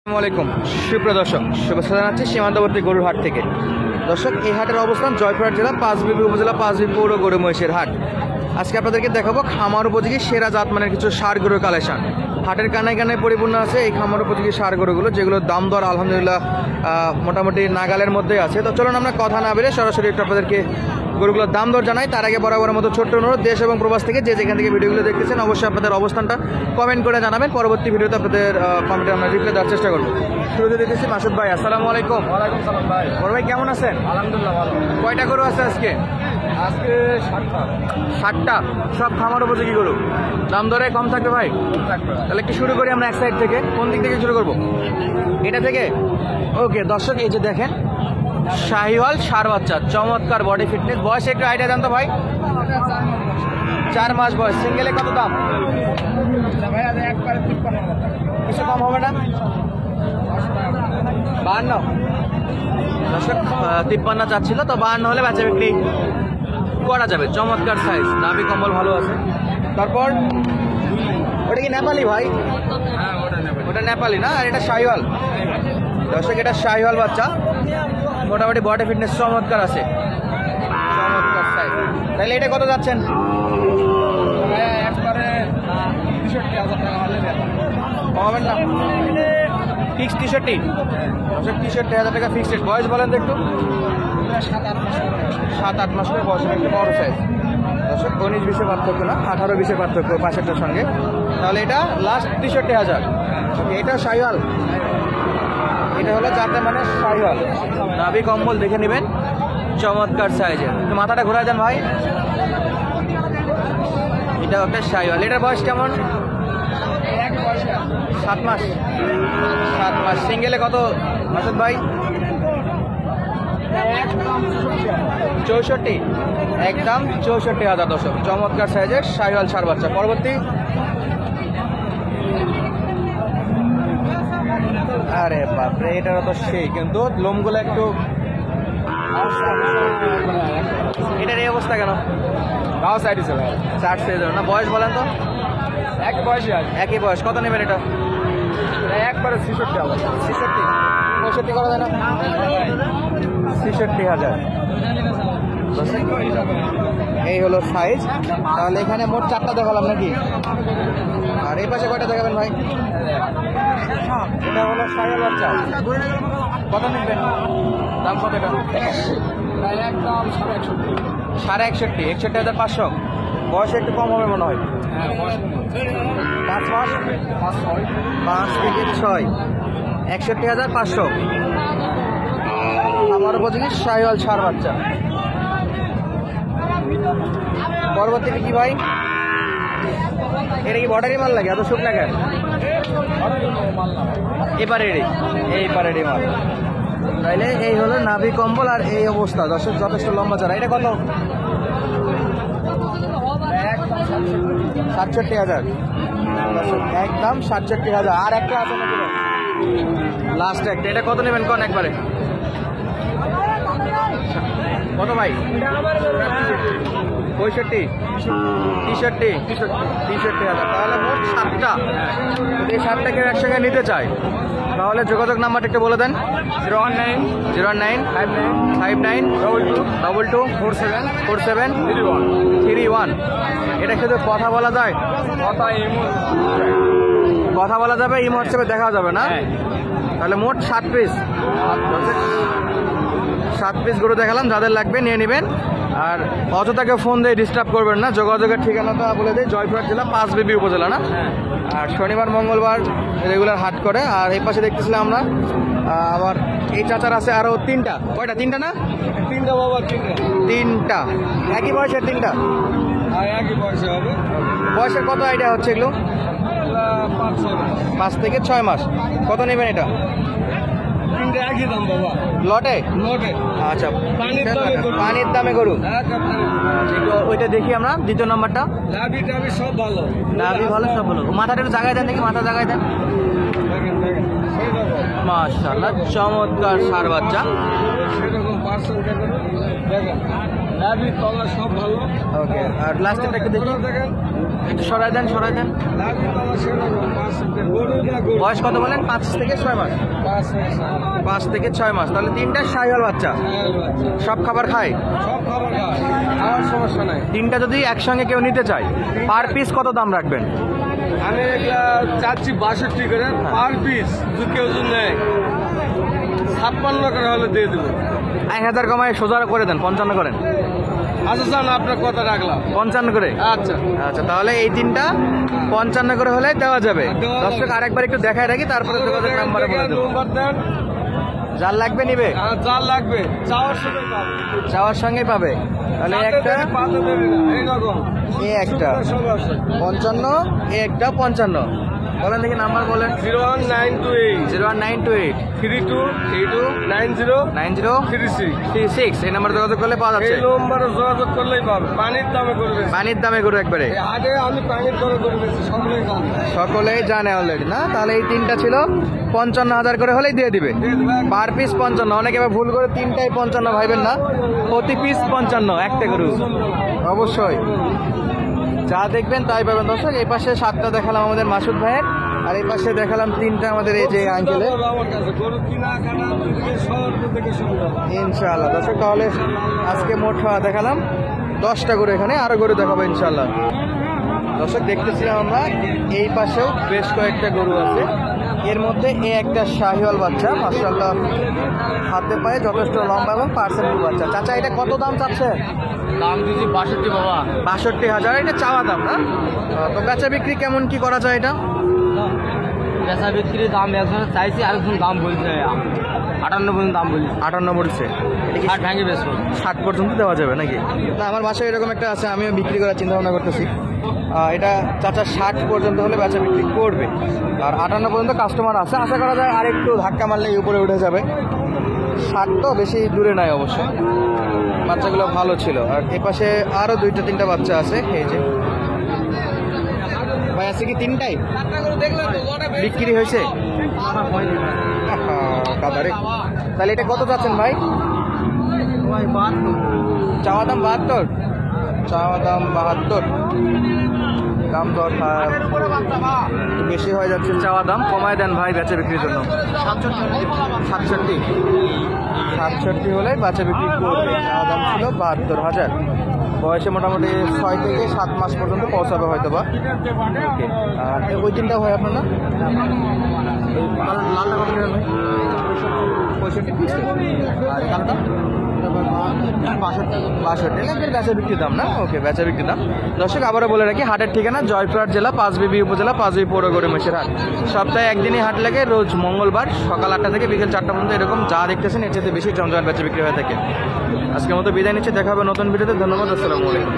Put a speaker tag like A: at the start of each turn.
A: আসসালামু আলাইকুম সুপ্রিয় দর্শক, শুভেচ্ছা জানাচ্ছি সীমান্তবর্তী গরুর হাট থেকে। দর্শক, এই হাটের অবস্থান জয়পুরহাট জেলা পাঁচবিবি উপজেলা পাঁচবিবি পৌর গরু মহিষের হাট। আজকে আপনাদেরকে দেখাবো খামার উপযোগী সেরা জাতমানের কিছু ষাঁড় গরুর কালেকশন। হাটের কানায় কানায় পরিপূর্ণ আছে এই খামার উপযোগী ষাঁড় গরুগুলো, যেগুলোর দাম দর আলহামদুলিল্লাহ মোটামুটি নাগালের মধ্যে আছে। তো চলুন আমরা কথা না বেরে সরাসরি একটু আপনাদেরকে গরুগুলোর দাম দর জানাই। তার আগে বরাবরের মতো ছোট্ট অনুরোধ, দেশ এবং প্রবাস থেকে যে যেখান থেকে ভিডিওগুলো দেখতেছেন অবশ্যই আপনাদের অবস্থানটা কমেন্ট করে জানাবেন। পরবর্তী ভিডিওতে আপনাদের কমেন্টে আমরা রিপ্লাই দেওয়ার চেষ্টা করবো। শুরুতে দেখতেছি মাসুদ ভাই। আসসালামু আলাইকুম।
B: ওয়ালাইকুম সালাম ভাই।
A: বড় ভাই কেমন আছেন?
B: আলহামদুলিল্লাহ ভালো।
A: কয়টা গরু আছে আজকে?
B: আজকে
A: 60টা, সব খামার উপযোগী গরু। দাম দরে কম থাকবে ভাই? তাহলে একটু শুরু করি আমরা এক সাইড থেকে। কোন দিক থেকে শুরু করবো? এটা থেকে? ওকে দর্শক, এই যে দেখেন শাহিওয়াল ষাঁড় বাচ্চা, চমৎকার বডি ফিটনেস। বয়স একটু আইডিয়া জানতো ভাই? 4 মাস বয়স। সিঙ্গেলে কত দাম? কিছু কম হবে না? 52 দর্শক, 53 চাচ্ছিল, তো 52 হলে বেচা বিক্রি করা যাবে। চমৎকার সাইজ, নাভি কম্বল ভালো আছে। তারপর ওটা কি নেপালি ভাই? ওটা নেপালি না, আর এটা শাহিওয়াল। দর্শক, এটা শাহিওয়াল বাচ্চা, মোটামুটি বডি ফিটনেস চমৎকার আছে, চমৎকার সাইজ। তাহলে এটা কত যাচ্ছেন?
B: একবারে 63,000 টাকা হলে
A: কমাবেন না? ফিক্সড 63? দর্শক, 63,000 টাকা ফিক্সড। বয়স বলেন তো একটু? 7-8 মাস করে বয়স, একটু বড় সাইজ। দর্শক, 19-20 পার্থক্য না, 18-20 পার্থক্য পাশেরটার সঙ্গে। তাহলে এটা লাস্ট 63,000। এটা শাহিওয়াল, এটা হলো যাতে মানে শাহিওয়াল। নাভি কম্বল দেখে নেবেন, চমৎকার সাইজের। তো মাথাটা ঘোরা যান ভাই। এটা একটা শাহিওয়াল। এটার বয়স কেমন? 7 মাস। 7 মাস। সিঙ্গেলে কত মাসুদ ভাই? 64, একদম 64,000 দর্শক। চমৎকার সাইজের শাহিওয়াল ষাঁড় বাচ্চা। পরবর্তী, আরে বাপরে, এটারও তো সেই, কিন্তু লোমগুলো একটু। এটার এই অবস্থা কেন?
B: গাও সাইড হিসেবে ভাই।
A: 4 সাইজের না? বয়স বলেন তো?
B: একই বয়সে আছে।
A: একই বয়স। কত নেবেন এটা?
B: একবারে 66,000।
A: 66? 65 করা যায় না? 66,000। এই হলো সাইজ। তাহলে এখানে মোট 4টা দেখালাম নাকি? আর এই পাশে কয়টা দেখাবেন ভাই? এটা হলো শাহিওয়াল বাচ্চা। কত নেবেন? দাম কত এটা?
B: একদম 61,000।
A: 61,500, 61,500। বয়সে একটু কম হবে মনে হয়।
B: হ্যাঁ,
A: 5 মাস, 5 থেকে 6, 61,500। আমার উপযোগী শাহিওয়াল ষাঁড় বাচ্চা। পরবর্তীতে কি ভাই? এটা কি বর্ডারি মাল লাগে? এত শুকনা কেন? এইবারেরই মাল। তাইলে এই হলো নাভি কম্বল আর এই অবস্থা। দর্শক, যথেষ্ট লম্বা চড়া। এটা কত? 67,000। একদম 67,000। আর একটা আছে নাকি? লাস্ট একটা। এটা কত নেবেন কোন একবারে? কত ভাই? 65, 63,000। তাহলে মোট 7টা। যদি এই 7টাকে একসঙ্গে নিতে চাই তাহলে যোগাযোগ নাম্বারটা একটু বলে দেন। 095952474731। এটা শুধু কথা বলা যায়? কথা বলা যাবে, এই হোয়াটসঅ্যাপে দেখা যাবে না? তাহলে মোট 7 পিস। 7 পিস গরু দেখালাম, যাদের লাগবে নিয়ে নেবেন। আর অযথাকে ফোন দিয়ে ডিস্টার্ব করবেন না। যোগাযোগের ঠিকানাটা বলে দেয়, জয়পুরহাট জেলা পাঁচবিবি উপজেলা না? আর শনিবার মঙ্গলবার রেগুলার হাট করে। আর এই পাশে দেখতেছিলাম আমরা আবার এই চাচার আছে আরও 3টা। কয়টা? 3টা না?
B: 3টা বাবা,
A: 3টা। একই বয়সের 3টা?
B: একই বয়সে হবে।
A: বয়সের কত আইডিয়া হচ্ছে এগুলো? 5 থেকে 6 মাস। কত নেবেন এটা?
B: 3টা একই দাম বাবা।
A: লটে? আচ্ছা, পানির দামে গরু। ওইটা দেখি আমরা। দ্বিতীয় নাম্বারটা।
B: লাভি টাভি সব ভালো।
A: নাভি ভালো, সব ভালো। মাথাটা একটু জায়গায় দেন দেখি, মাথা জায়গায় দেন। মাশাআল্লাহ, চমৎকার ষাঁড় বাচ্চা।
B: সেরকম পার্সেন্টে করে দেখেন লাভি তলা সব ভালো।
A: ওকে, আর লাস্টেরটা একটু দেখি,
B: দেখেন
A: একটু সরাই দেন সরাই দেন।
B: লাভি তলা সেরকম পার্সেন্টে গরু না গরু।
A: বয়স কত বলেন? 5 থেকে 6 মাস। 5 থেকে 6 মাস, তাহলে তিনটা শাহিওয়াল বাচ্চা। সব খাবার খায়?
B: সব খাবার খায়, আমার সমস্যা নাই।
A: তিনটা যদি একসঙ্গে কেউ নিতে চায়, পার পিস কত দাম রাখবেন?
B: আমি এগুলা চাচ্ছি 62 করে পার পিস। যদি কেউ যদি নেয় 56 করে হলে দিয়ে দেবো।
A: 1000 কমায় সোজা করে দেন, 55 করেন।
B: আচ্ছা স্যার, আপনার কথা রাখলাম।
A: 55 করে?
B: আচ্ছা
A: আচ্ছা, তাহলে এই তিনটা 55 করে হলে দেওয়া যাবে।
B: দেওয়া যাবে।
A: দর্শক আরেকবার একটু দেখায় রাখি, তারপরে যোগাযোগ নাম্বারে বলে দেবো।
B: নম্বর দেন,
A: যার লাগবে নিবে,
B: আর যার লাগবে চাওয়ার সময় পাবে।
A: যাওয়ার সঙ্গে পাবে। তাহলে একটা
B: পাতে দেবে না, এইরকম
A: এই একটা
B: সব আছে।
A: 55, এই একটা 55। বলেন দেখি নাম্বার বলেন।
B: 01928
A: 01928
B: 32
A: 32
B: 90
A: 90
B: 36।
A: 36, এই নাম্বারে যোগাযোগ করলে পাওয়া যাচ্ছে।
B: এই নম্বরে যোগাযোগ করলেই পাবে। পানির দামে করবে,
A: পানির দামে গরু একবারে
B: এই আগে আমি পানির দরে করে দিয়েছি, সকলেই জানে।
A: সকলেই জানে অলরেডি না? তাহলে এই তিনটা ছিল 55,000 করে হলেই দিয়ে দিবে।
B: দিয়ে দেবে।
A: Per piece 55। অনেকে এবার ভুল করে তিনটাই 55 ভাইবেন না, প্রতি পিস 55 একটা গরু। অবশ্যই যা দেখবেন তাই পাবেন দর্শক। এই পাশে 7টা দেখালাম আমাদের মাসুদ ভাইয়ের, আর এই পাশে দেখালাম 3টা আমাদের এই যে আঙ্কেলের।
B: আমার কাছে গরু কিনা কাটা থেকে শহর থেকে সুবিধা।
A: ইনশাআল্লাহ দর্শক, তাহলে আজকে মোট দেখালাম 10টা গরু, এখানে আরো গরু দেখাবো ইনশাআল্লাহ। দর্শক দেখতেছিলাম আমরা এই পাশেও বেশ কয়েকটা গরু আছে, এর মধ্যে এই একটা শাহিওয়াল বাচ্চা, মাশাআল্লাহ হাতে পায়ে যথেষ্ট লম্বা এবং পার্সেন্ট বাচ্চা। চাচা এটা কত দাম চাচ্ছেন?
B: দাম দিয়েছি 62 বাবা।
A: 62,000 এটা চাওয়া দাম না? তো বেচা বিক্রি কেমন কি করা যায় এটা?
B: বেচা বিক্রির দাম একজন চাইছি, আরেকজন দাম বলছে 58 পর্যন্ত দাম বলছে।
A: 58 বলছে। এটা কি
B: 60 ভেঙে বেচবো।
A: 60 পর্যন্ত দেওয়া যাবে নাকি? না, আমার বাসায় এরকম একটা আছে, আমিও বিক্রি করার চিন্তা ভাবনা করতেছি। এটা চাচা 60 পর্যন্ত হলে বেচা বিক্রি করবে, আর 58 পর্যন্ত কাস্টমার আছে। আশা করা যায় আর একটু ধাক্কা মারলেই উপরে উঠে যাবে। 60 তো বেশি দূরে নাই অবশ্যই। বাচ্চাগুলো ভালো ছিল। আর এ পাশে আরো 2-3টা বাচ্চা আছে। এই যে ভাই আছে কি 3টাই বিক্রি হয়েছে? কাদারে, তাহলে এটা কত চাচ্ছেন ভাই? চাওয়া দাম 72, চাওয়া দাম 72, দাম তো একটু বেশি হয়ে যাচ্ছে। চাওয়া দাম কমায় দেন ভাই বেচা বিক্রির জন্য। 67 হলে বেচা বিক্রি করবে। চাওয়া দাম ছিল 72,000। বয়সে মোটামুটি 6 থেকে 7 মাস পর্যন্ত পৌঁছাবে হয়তো বা। ওকে, আর ওই তিনটা হয় আপনার না? এই লালটা কত নেবেন ভাই? 65 পিস। আর কালোটা 62 না? বেচা বিক্রি দাম না? ওকে, বেচা বিক্রি দাম। দর্শক আবারও বলে রাখি, হাটের ঠিকানা জয়পুরহাট জেলা পাঁচবিবি উপজেলা পাঁচবিবি পৌর গরু মহিষের হাট। সপ্তাহে একদিনই হাট লাগে, রোজ মঙ্গলবার সকাল 8টা থেকে বিকেল 4টা পর্যন্ত। এরকম যা দেখতেছেন এর চেয়ে বেশি জমজমাট বেচা বিক্রি হয়ে থাকে। আজকের মতো বিদায় নিচ্ছে, দেখা হবে নতুন ভিডিওতে। ধন্যবাদ, আসসালামু আলাইকুম।